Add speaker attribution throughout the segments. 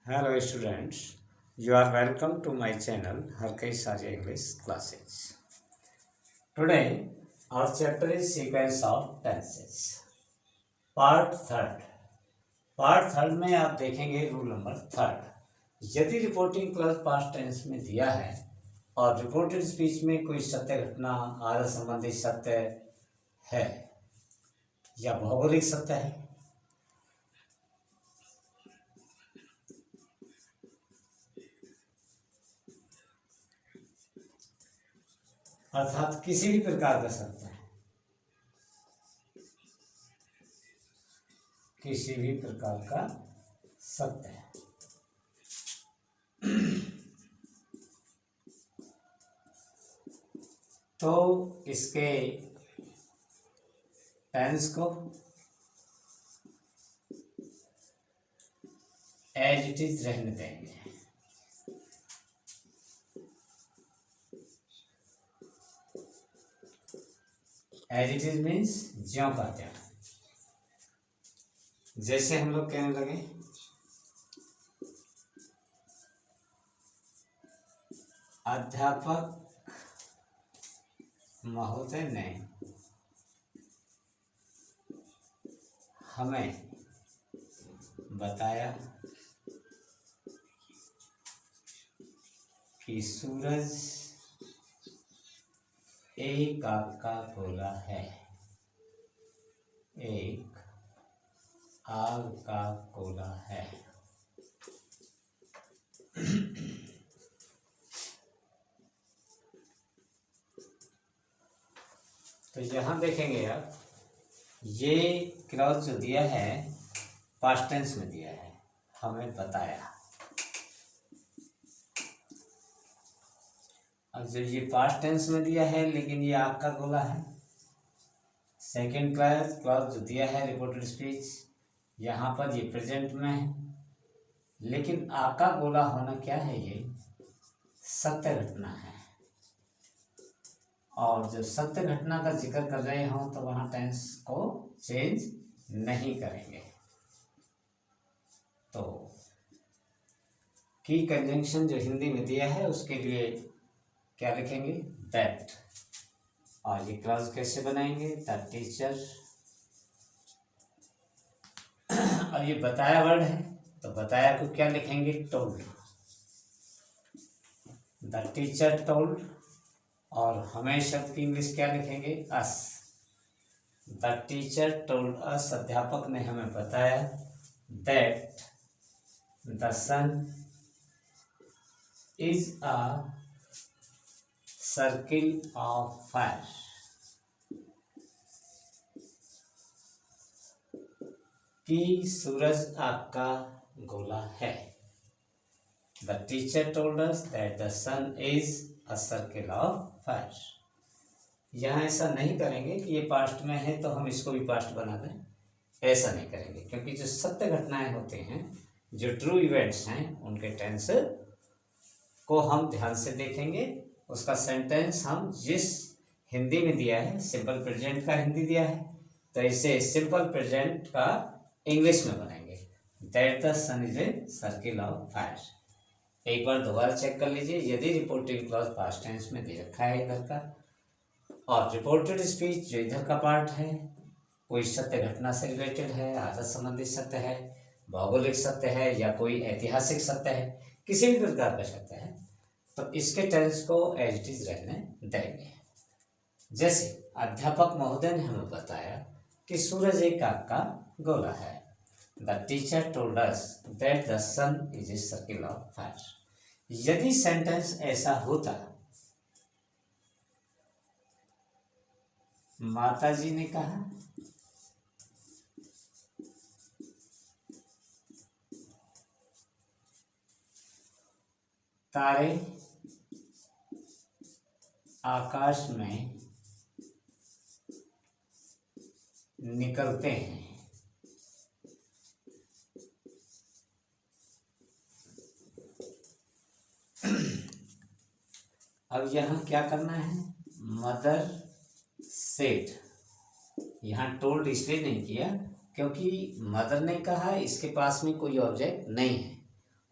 Speaker 1: Hello students, you are welcome to my channel Harkai Saja English Classes. Today our chapter is Sequence of Tenses. Part third. Part third में आप देखेंगे rule number third. यदि reporting clause past tense में दिया है और reported speech में कोई सत्य घटना आदत संबंधी सत्य है या भौगोलिक सत्य है अर्थात किसी भी प्रकार का सत्य है, किसी भी प्रकार का सत्य है, तो इसके टेंस को एज इट इज रहने देंगे. एज इट इज मीन्स ज्यों का त्यों. जैसे हम लोग कहने लगे अध्यापक महोदय ने हमें बताया कि सूरज एक आग का गोला है. एक आग का गोला है. तो यहां देखेंगे आप, ये क्लॉज जो दिया है पास्ट टेंस में दिया है, हमें बताया. अब जब ये पास्ट टेंस में दिया है लेकिन ये आग का गोला है, सेकेंड क्लॉज जो दिया है रिपोर्टेड स्पीच, यहाँ पर ये प्रेजेंट में है, लेकिन आग का गोला होना क्या है, ये सत्य घटना है. और जब सत्य घटना का जिक्र कर रहे हों तो वहाँ टेंस को चेंज नहीं करेंगे. तो की कंजंक्शन जो हिंदी में दिया है उसके लिए क्या लिखेंगे, दैट. और ये क्लॉज कैसे बनाएंगे, द टीचर. और ये बताया वर्ड है तो बताया को क्या लिखेंगे, टोल्ड. The teacher told. और हमें शब्द की इंग्लिश क्या लिखेंगे, us. The teacher told us. अध्यापक ने हमें बताया that the sun is a circle of fire. कि सूरज आग का गोला है. The teacher told us that the sun is a circle of fire. यहाँ ऐसा नहीं करेंगे कि ये पास्ट में है तो हम इसको भी पास्ट बना दें, ऐसा नहीं करेंगे, क्योंकि जो सत्य घटनाएं होते हैं, जो ट्रू इवेंट्स हैं, उनके टेंस को हम ध्यान से देखेंगे. उसका सेंटेंस हम जिस हिंदी में दिया है, सिंपल प्रेजेंट का हिंदी दिया है, तो इसे सिंपल प्रेजेंट का इंग्लिश में बनाएंगे. That the sun is a circle of fire. एक बार दोबारा चेक कर लीजिए. यदि रिपोर्टेड क्लॉज पास्ट टेंस में दे रखा है इधर का, और रिपोर्टेड स्पीच जो इधर का पार्ट है कोई सत्य घटना से रिलेटेड है, आदत संबंधित सत्य है, भौगोलिक सत्य है, या कोई ऐतिहासिक सत्य है, किसी भी प्रकार का सत्य है, तो इसके टेंस को एज इट इज रहने देंगे. जैसे अध्यापक महोदय ने हमें बताया कि सूरज एक आग का गोला है. The teacher told us that the sun is a circle of fire. यदि सेंटेंस ऐसा होता, माता जी ने कहा तारे आकाश में निकलते हैं. अब यहाँ क्या करना है, मदर सेड. यहाँ टोल्ड इसलिए नहीं किया क्योंकि मदर ने कहा, इसके पास में कोई ऑब्जेक्ट नहीं है,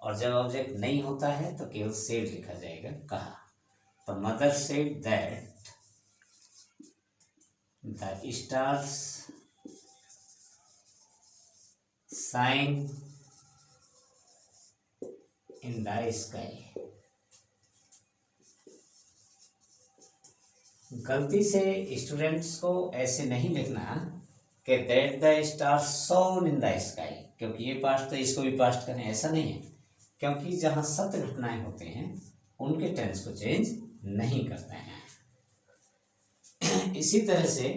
Speaker 1: और जब ऑब्जेक्ट नहीं होता है तो केवल सेड लिखा जाएगा, कहा। तो mother said that the stars shine in the sky. गलती से स्टूडेंट्स को ऐसे नहीं लिखना कि that the stars shown in the sky, क्योंकि ये पास्ट तो इसको भी पास्ट करें, ऐसा नहीं है। क्योंकि जहाँ सत्य घटनाएं होते हैं उनके टेंस को चेंज नहीं करते हैं। इसी तरह से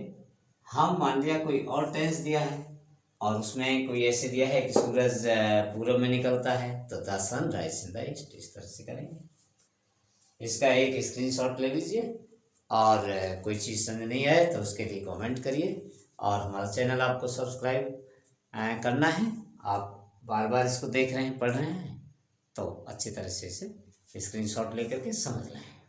Speaker 1: हम मान लिया कोई और टेंस दिया है और उसमें कोई ऐसे दिया है कि सूरज पूरब में निकलता है, तो the sun rise in the east, इस तरह से करेंगे। इसका एक स्क्रीनशॉट ले लीजिए और कोई चीज़ समझ नहीं आए तो उसके लिए कमेंट करिए। और हमारा चैनल आपको सब्सक्राइब करना है। आप बार बार इसको देख रहे हैं, पढ़ रहे हैं, तो अच्छी तरह से इसे स्क्रीनशॉट लेकर के समझ लें।